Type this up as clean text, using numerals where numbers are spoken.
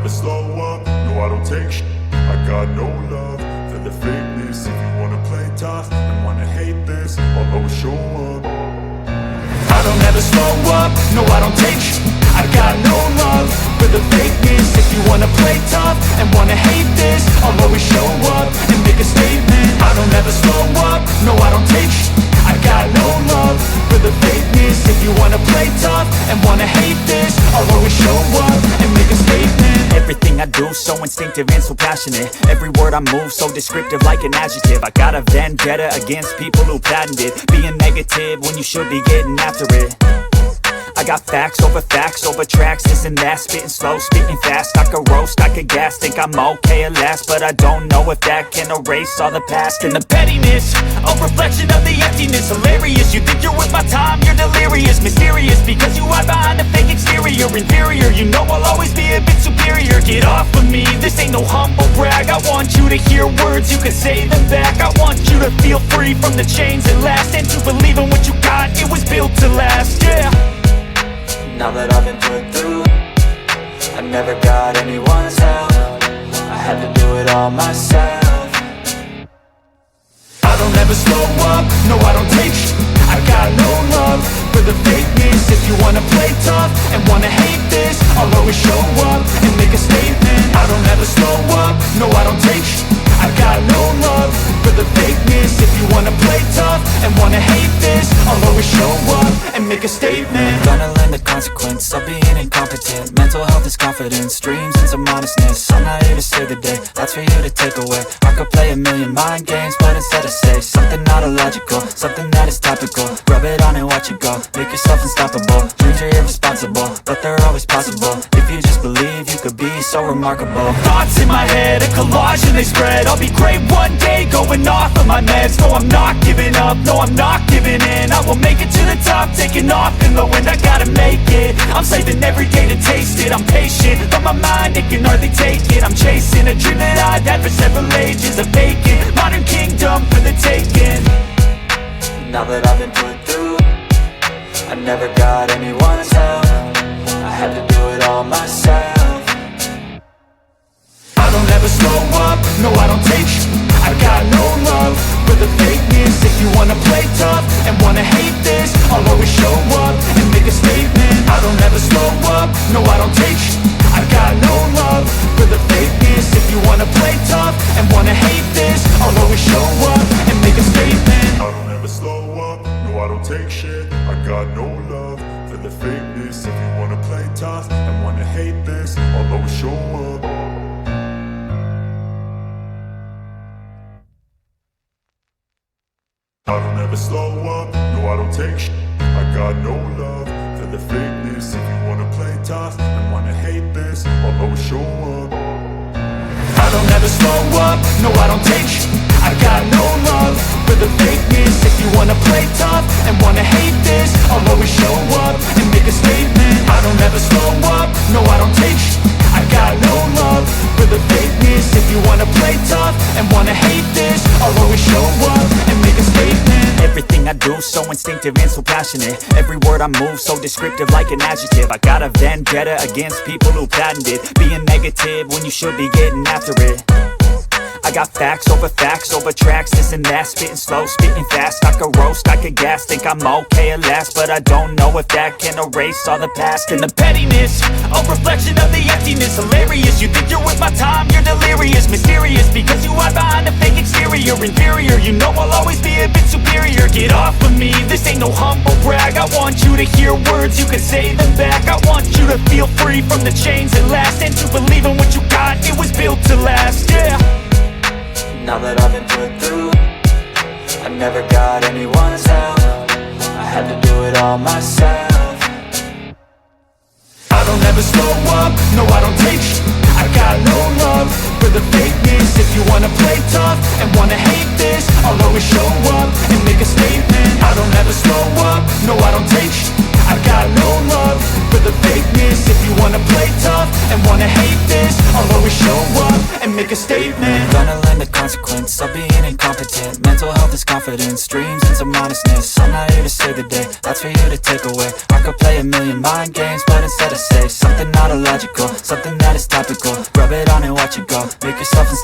never slow up, no I don't take shit. I got no love for the fakeness. If you wanna play tough and wanna hate this, I'll always show up. I don't ever slow up, no I don't take shit. I got no love for the fakeness. If you wanna play tough and wanna hate this, I'll always show up and make a statement. I don't ever slow up, no I don't take shit. I got no love for the fakeness. If you wanna play tough and wanna hate this, I'll always show up and make a statement. Everything I do so instinctive and so passionate. Every word I move so descriptive like an adjective. I got a vendetta against people who patented being negative when you should be getting after it. I got facts over tracks, this and that. Spitting slow, spitting fast, I could roast, I could gas. Think I'm okay at last, but I don't know if that can erase all the past. And the pettiness, a reflection of the emptiness. Hilarious, you think you're worth my time, you're delirious. Mysterious, because you hide behind a fake exterior. Inferior, you know I'll always be a bit superior. Get off of me, this ain't no humble brag. I want you to hear words, you can say them back. I want you to feel free from the chains that last, and to believe in what you got, it was built to last, yeah. Now that I've been put through, I never got anyone's help. I had to do it all myself. I don't ever slow up, no I don't take shit. I got no love for the fakeness. If you wanna play tough and wanna hate this, I'll always show up and make a statement. I don't ever slow up, no I don't take shit. I got no love for the fakeness. If you wanna play tough and wanna hate this, I'll always show up and make a statement. Gonna learn the consequence of being incompetent. Mental health is confidence, dreams and some honestness. I'm not here to save the day, that's for you to take away. I could play a million mind games, but instead I say something not illogical, something that is topical. Rub it on and watch it go, make yourself unstoppable. Dreams are irresponsible, but they're always possible. If you just believe, you could be so remarkable. Thoughts in my head, a collage and they spread. I'll be great one day, going off of my meds. No, I'm not giving up, no, I'm not giving in. I will make it to the top, taking off in the wind. I gotta make it, I'm saving every day to taste it. I'm patient, but my mind, it can hardly take it. I'm chasing a dream that I've had for several ages. A vacant, modern kingdom for the taking. Now that I've been put through, I never got anyone's help. I had to do it all myself. I don't ever slow up, no I don't take shit. I got no love for the fakeness. If you wanna play tough and wanna hate this, I'll always show up and make a statement. I don't ever slow up, no I don't take shit. I got no love for the fakeness. If you wanna play tough and wanna hate this, I'll always show up and make a statement. I don't ever slow up, no I don't take shit. I got no love for the fakeness. If you wanna play tough and wanna hate this, I'll always show up. I don't ever slow up, no I don't take shit. I got no love for the fakeness. If you wanna play tough and wanna hate this, I'll always show up. I don't ever slow up, no I don't take shit. I got no love for the fakeness. If you wanna play tough and wanna hate this, I'll always show up and make a statement. I don't ever slow up, no I don't take shit. I got no love for the fakeness. If you wanna play tough and wanna hate this, I'll always show up and make a statement. Everything I do so instinctive and so passionate. Every word I move so descriptive like an adjective. I got a vendetta against people who patented being negative when you should be getting after it. I got facts over tracks, this and that. Spitting slow, spitting fast, I could roast, I could gas. Think I'm okay at last, but I don't know if that can erase all the past. And the pettiness, a reflection of the emptiness. Hilarious, you think you're worth my time, you're delirious. Mysterious, because you hide behind a fake exterior. Inferior, you know I'll always be a bit superior. Get off of me, this ain't no humble brag. I want you to hear words, you can say them back. I want you to feel free from the chains that last, and to believe in what you got, it was built to last, yeah. Now that I've been put through, I never got anyone's help. I had to do it all myself. I don't ever slow up, no I don't take shit. I got no love for the fakeness. If you wanna play tough and wanna hate this, I'll always show up and make a statement. I don't ever slow up, no I don't take shit. I got no love for the fakeness. If you wanna play tough and wanna hate this, I'll always show up and make a statement. Gonna learn the consequence of being incompetent. Mental health health is confidence, dreams and some honestness. I'm not here to save the day, that's for you to take away. I could play a million mind games, but instead I say something not illogical, something that is topical. Rub it on and watch it go, make yourself unstoppable.